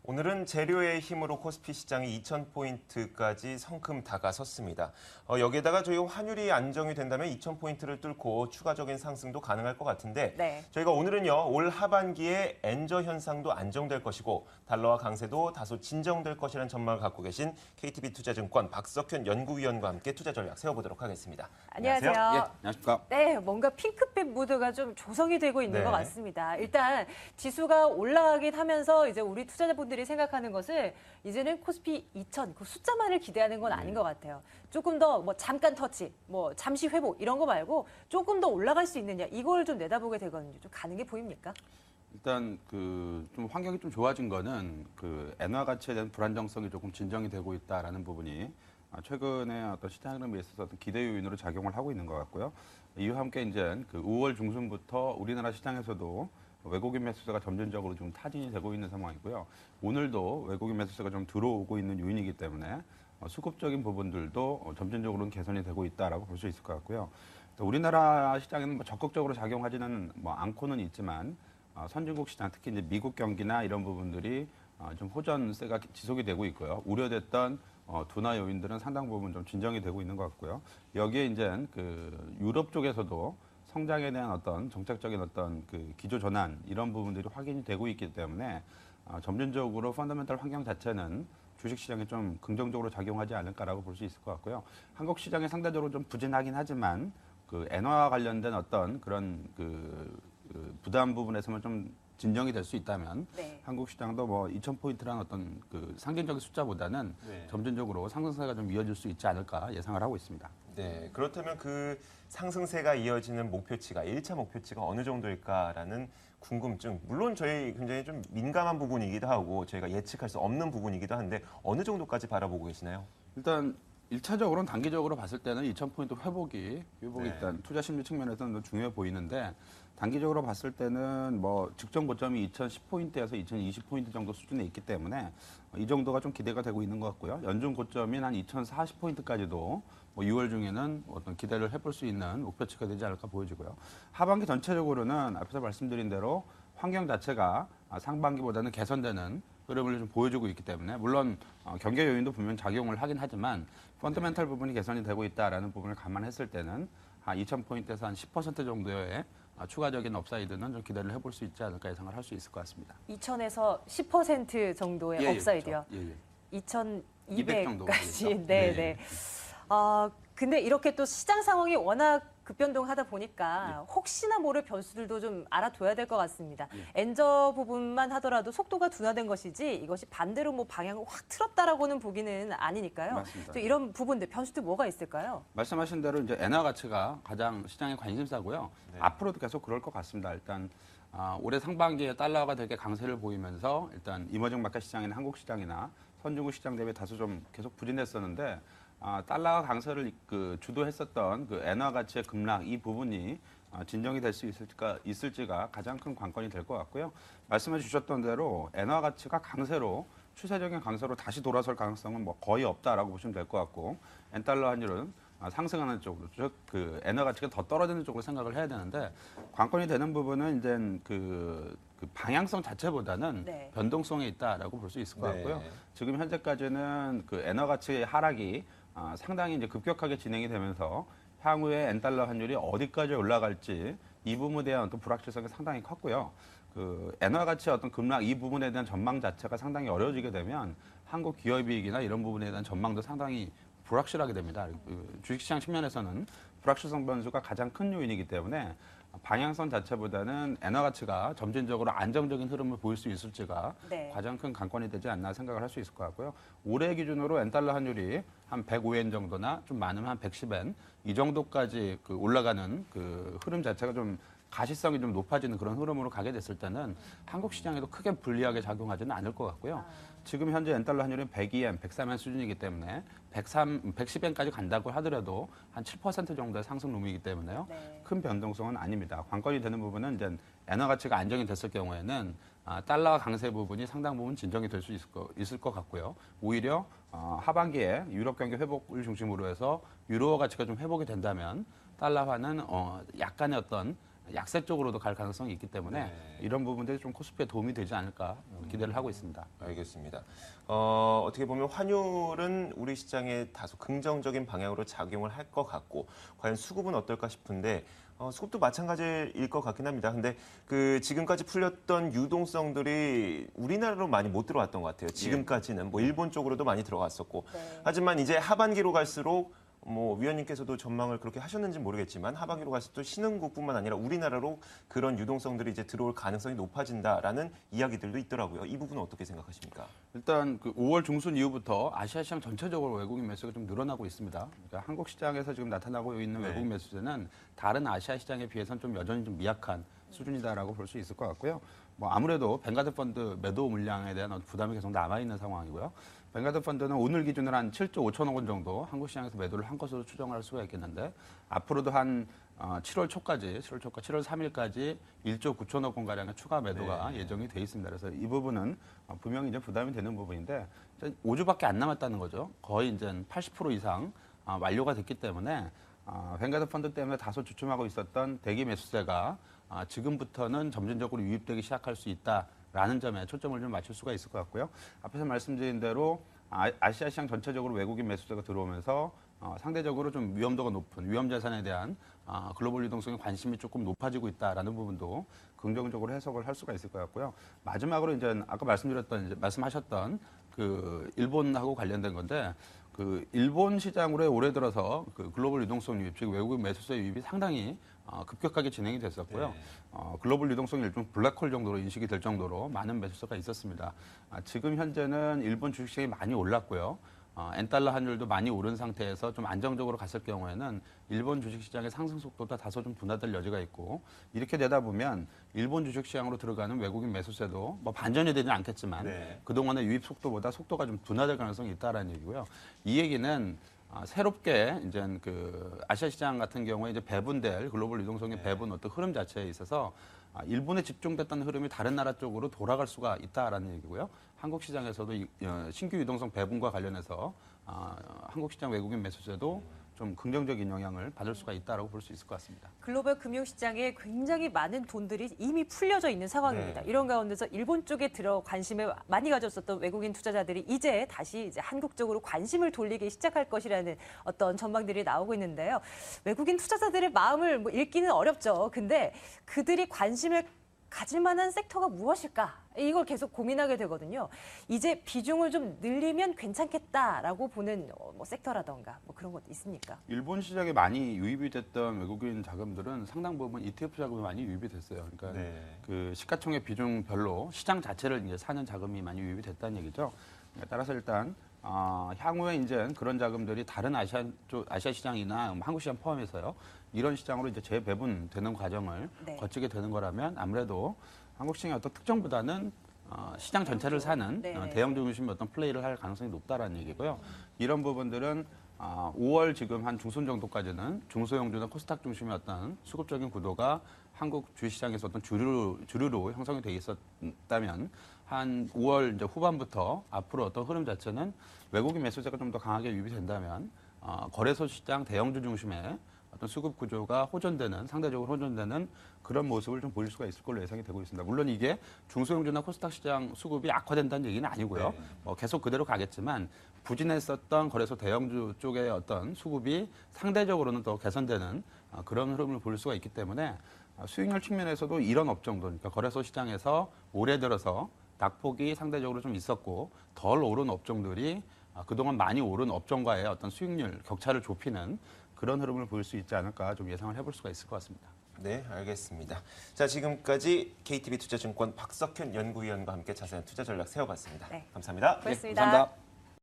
오늘은 재료의 힘으로 코스피 시장이 2,000포인트까지 성큼 다가섰습니다. 여기에다가 저희 환율이 안정이 된다면 2,000포인트를 뚫고 추가적인 상승도 가능할 것 같은데 네. 저희가 오늘은요, 올 하반기에 엔저 현상도 안정될 것이고 달러화 강세도 다소 진정될 것이라는 전망을 갖고 계신 KTB투자증권 박석현 연구위원과 함께 투자 전략 세워보도록 하겠습니다. 안녕하세요. 예, 안녕하십니까. 네, 뭔가 핑크빛 무드가 좀 조성이 되고 있는 네. 것 같습니다. 일단 지수가 올라가긴 하면서 이제 우리 투자자분들이 생각하는 것을 이제는 코스피 2,000 그 숫자만을 기대하는 건 아닌 것 같아요. 조금 더 뭐 잠깐 터치, 뭐 잠시 회복 이런 거 말고 조금 더 올라갈 수 있느냐 이걸 좀 내다보게 되거든요. 좀 가는 게 보입니까? 일단 좀 환경이 좀 좋아진 거는 엔화 가치에 대한 불안정성이 조금 진정이 되고 있다라는 부분이 최근에 어떤 시장 흐름에 있어서 어떤 기대 요인으로 작용을 하고 있는 것 같고요. 이와 함께 이제 5월 중순부터 우리나라 시장에서도 외국인 매수세가 점진적으로 좀 타진이 되고 있는 상황이고요. 오늘도 외국인 매수세가 좀 들어오고 있는 요인이기 때문에 수급적인 부분들도 점진적으로 개선이 되고 있다라고 볼 수 있을 것 같고요. 또 우리나라 시장에는 적극적으로 작용하지는 않고는 있지만 선진국 시장, 특히 이제 미국 경기나 이런 부분들이 좀 호전세가 지속이 되고 있고요. 우려됐던 둔화 요인들은 상당 부분 좀 진정이 되고 있는 것 같고요. 여기에 이제 유럽 쪽에서도 성장에 대한 어떤 정책적인 어떤 기조 전환 이런 부분들이 확인이 되고 있기 때문에 점진적으로 펀더멘털 환경 자체는 주식 시장에 좀 긍정적으로 작용하지 않을까라고 볼 수 있을 것 같고요. 한국 시장이 상대적으로 좀 부진하긴 하지만 엔화와 관련된 어떤 그런 부담 부분에서만 좀 진정이 될 수 있다면 네. 한국 시장도 2,000포인트라는 어떤 상징적인 숫자보다는 점진적으로 상승세가 좀 이어질 수 있지 않을까 예상을 하고 있습니다. 네, 그렇다면 그 상승세가 이어지는 목표치가 1차 목표치가 어느 정도일까라는 궁금증. 물론 저희 굉장히 좀 민감한 부분이기도 하고 저희가 예측할 수 없는 부분이기도 한데 어느 정도까지 바라보고 계시나요? 일단 1차적으로는 단기적으로 봤을 때는 2,000포인트 회복이 네. 일단 투자 심리 측면에서는 중요해 보이는데 단기적으로 봤을 때는 직전 고점이 2,010포인트에서 2,020포인트 정도 수준에 있기 때문에 이 정도가 좀 기대가 되고 있는 것 같고요. 연중 고점인 한 2,040포인트까지도 6월 중에는 어떤 기대를 해볼 수 있는 목표치가 되지 않을까 보여지고요. 하반기 전체적으로는 앞에서 말씀드린 대로 환경 자체가 상반기보다는 개선되는 흐름을 좀 보여주고 있기 때문에 물론 경계 요인도 분명 작용을 하긴 하지만 펀더멘털 부분이 개선이 되고 있다라는 부분을 감안했을 때는 한 2,000포인트에서 한 10% 정도의 추가적인 업사이드는 좀 기대를 해볼 수 있지 않을까 예상을 할 수 있을 것 같습니다. 2,000에서 10% 정도의 예, 업사이드요. 그렇죠. 예. 2,200까지. 정도까지죠. 네, 네. 근데 이렇게 또 시장 상황이 워낙 급변동하다 보니까 혹시나 모를 변수들도 좀 알아둬야 될 것 같습니다. 엔저 부분만 하더라도 속도가 둔화된 것이지 이것이 반대로 방향을 확 틀었다라고는 보기는 아니니까요. 맞습니다. 또 이런 부분들 변수들 뭐가 있을까요? 말씀하신 대로 이제 엔화 가치가 가장 시장의 관심사고요. 네. 앞으로도 계속 그럴 것 같습니다. 일단 올해 상반기에 달러가 되게 강세를 보이면서 일단 이머징 마켓 시장이나 한국 시장이나 선진국 시장 대비 다소 좀 계속 부진했었는데 달러가 강세를 주도했었던 엔화 가치의 급락 이 부분이 진정이 될 수 있을지가 가장 큰 관건이 될 것 같고요. 말씀해 주셨던 대로 엔화 가치가 강세로 추세적인 강세로 다시 돌아설 가능성은 거의 없다라고 보시면 될 것 같고 엔달러 환율은 상승하는 쪽으로 즉 엔화 가치가 더 떨어지는 쪽으로 생각을 해야 되는데 관건이 되는 부분은 이제 그 방향성 자체보다는 네. 변동성에 있다라고 볼 수 있을 것 같고요. 네. 지금 현재까지는 엔화 가치의 하락이 상당히 이제 급격하게 진행이 되면서 향후에 엔달러 환율이 어디까지 올라갈지 이 부분에 대한 어떤 불확실성이 상당히 컸고요. 엔화 가치의 어떤 급락 이 부분에 대한 전망 자체가 상당히 어려워지게 되면 한국 기업이익이나 이런 부분에 대한 전망도 상당히 불확실하게 됩니다. 주식시장 측면에서는 불확실성 변수가 가장 큰 요인이기 때문에 방향성 자체보다는 엔화 가치가 점진적으로 안정적인 흐름을 보일 수 있을지가 네. 가장 큰 관건이 되지 않나 생각을 할 수 있을 것 같고요. 올해 기준으로 엔달러 환율이 한 105엔 정도나 좀 많으면 한 110엔 이 정도까지 올라가는 흐름 자체가 좀 가시성이 좀 높아지는 그런 흐름으로 가게 됐을 때는 한국 시장에도 크게 불리하게 작용하지는 않을 것 같고요. 지금 현재 엔달러 환율은 102엔, 103엔 수준이기 때문에 110엔까지 간다고 하더라도 한 7% 정도의 상승 룸이기 때문에요. 네. 큰 변동성은 아닙니다. 관건이 되는 부분은 이제 엔화 가치가 안정이 됐을 경우에는 달러 강세 부분이 상당 부분 진정이 될 수 있을 것 같고요. 오히려 하반기에 유럽 경기 회복을 중심으로 해서 유로 가치가 좀 회복이 된다면 달러화는 약간의 어떤 약세 쪽으로도 갈 가능성이 있기 때문에 이런 부분들이 좀 코스피에 도움이 되지 않을까 기대를 하고 있습니다. 알겠습니다. 어떻게 보면 환율은 우리 시장에 다소 긍정적인 방향으로 작용을 할 것 같고 과연 수급은 어떨까 싶은데 수급도 마찬가지일 것 같긴 합니다. 근데 그 지금까지 풀렸던 유동성들이 우리나라로 많이 못 들어왔던 것 같아요. 지금까지는 뭐 일본 쪽으로도 많이 들어갔었고 네. 하지만 이제 하반기로 갈수록 뭐 위원님께서도 전망을 그렇게 하셨는지 모르겠지만 하반기로 갈수록 또 신흥국뿐만 아니라 우리나라로 그런 유동성들이 이제 들어올 가능성이 높아진다라는 이야기들도 있더라고요. 이 부분은 어떻게 생각하십니까? 일단 그 5월 중순 이후부터 아시아 시장 전체적으로 외국인 매수가 좀 늘어나고 있습니다. 그러니까 한국 시장에서 지금 나타나고 있는 외국인 매수세는 다른 아시아 시장에 비해서는 좀 여전히 좀 미약한 수준이다라고 볼 수 있을 것 같고요. 뭐 아무래도 뱅가드 펀드 매도 물량에 대한 부담이 계속 남아 있는 상황이고요. 뱅가드 펀드는 오늘 기준으로 한 7조 5천억 원 정도 한국 시장에서 매도를 한 것으로 추정할 수가 있겠는데 앞으로도 한 7월 3일까지 1조 9천억 원 가량의 추가 매도가 예정이 돼 있습니다. 그래서 이 부분은 분명히 이제 부담이 되는 부분인데 5주밖에 안 남았다는 거죠. 거의 이제 80% 이상 완료가 됐기 때문에 뱅가드 펀드 때문에 다소 주춤하고 있었던 대기 매수세가 지금부터는 점진적으로 유입되기 시작할 수 있다라는 점에 초점을 좀 맞출 수가 있을 것 같고요. 앞에서 말씀드린 대로 아시아 시장 전체적으로 외국인 매수세가 들어오면서 상대적으로 좀 위험도가 높은 위험 자산에 대한 글로벌 유동성의 관심이 조금 높아지고 있다라는 부분도 긍정적으로 해석을 할 수가 있을 것 같고요. 마지막으로 이제 아까 말씀하셨던 그 일본하고 관련된 건데 그 일본 시장으로 올해 들어서 그 글로벌 유동성 유입, 즉 외국인 매수세 유입이 상당히 급격하게 진행이 됐었고요. 글로벌 유동성이 일종 블랙홀 정도로 인식이 될 정도로 많은 매수세가 있었습니다. 지금 현재는 일본 주식시장이 많이 올랐고요. 엔달러 환율도 많이 오른 상태에서 좀 안정적으로 갔을 경우에는 일본 주식시장의 상승 속도가 다소 좀 둔화될 여지가 있고 이렇게 되다 보면 일본 주식시장으로 들어가는 외국인 매수세도 뭐 반전이 되지는 않겠지만 그동안의 유입 속도보다 속도가 좀 둔화될 가능성이 있다라는 얘기고요. 이 얘기는 새롭게 이제 그 아시아 시장 같은 경우에 이제 배분될 글로벌 유동성의 배분 어떤 흐름 자체에 있어서 일본에 집중됐던 흐름이 다른 나라 쪽으로 돌아갈 수가 있다라는 얘기고요. 한국 시장에서도 신규 유동성 배분과 관련해서 한국 시장 외국인 매수세도 좀 긍정적인 영향을 받을 수가 있다라고 볼 수 있을 것 같습니다. 글로벌 금융시장에 굉장히 많은 돈들이 이미 풀려져 있는 상황입니다. 이런 가운데서 일본 쪽에 관심을 많이 가졌었던 외국인 투자자들이 이제 다시 한국 쪽으로 관심을 돌리기 시작할 것이라는 어떤 전망들이 나오고 있는데요. 외국인 투자자들의 마음을 뭐 읽기는 어렵죠. 근데 그들이 관심을 가질 만한 섹터가 무엇일까? 이걸 계속 고민하게 되거든요. 이제 비중을 좀 늘리면 괜찮겠다라고 보는 뭐 섹터라던가 뭐 그런 것 있습니까? 일본 시장에 많이 유입이 됐던 외국인 자금들은 상당 부분 ETF 자금이 많이 유입이 됐어요. 그러니까 그 시가총액 비중별로 시장 자체를 이제 사는 자금이 많이 유입이 됐다는 얘기죠. 따라서 일단 향후에 이제 그런 자금들이 다른 아시아 시장이나 한국 시장 포함해서요. 이런 시장으로 이제 재배분되는 과정을 거치게 되는 거라면 아무래도 한국 시장의 어떤 특정보다는 시장 전체를 사는 대형 중심의 어떤 플레이를 할 가능성이 높다라는 얘기고요. 이런 부분들은 5월 지금 한 중순 정도까지는 중소형주나 코스닥 중심의 어떤 수급적인 구도가 한국 주식시장에서 어떤 주류로 형성이 돼 있었다면 한 5월 이제 후반부터 앞으로 어떤 흐름 자체는 외국인 매수세가 좀 더 강하게 유입이 된다면 거래소 시장 대형주 중심의 어떤 수급 구조가 상대적으로 호전되는 그런 모습을 좀 보일 수가 있을 걸로 예상이 되고 있습니다. 물론 이게 중소형주나 코스닥 시장 수급이 악화된다는 얘기는 아니고요. 뭐 계속 그대로 가겠지만 부진했었던 거래소 대형주 쪽의 어떤 수급이 상대적으로는 더 개선되는 그런 흐름을 볼 수가 있기 때문에 수익률 측면에서도 이런 업종들, 그러니까 거래소 시장에서 올해 들어서 낙폭이 상대적으로 좀 있었고 덜 오른 업종들이 그동안 많이 오른 업종과의 어떤 수익률 격차를 좁히는 그런 흐름을 보일 수 있지 않을까 좀 예상을 해볼 수가 있을 것 같습니다. 네, 알겠습니다. 자, 지금까지 KTB 투자증권 박석현 연구위원과 함께 자세한 투자 전략 세워봤습니다. 감사합니다. 고맙습니다. 감사합니다.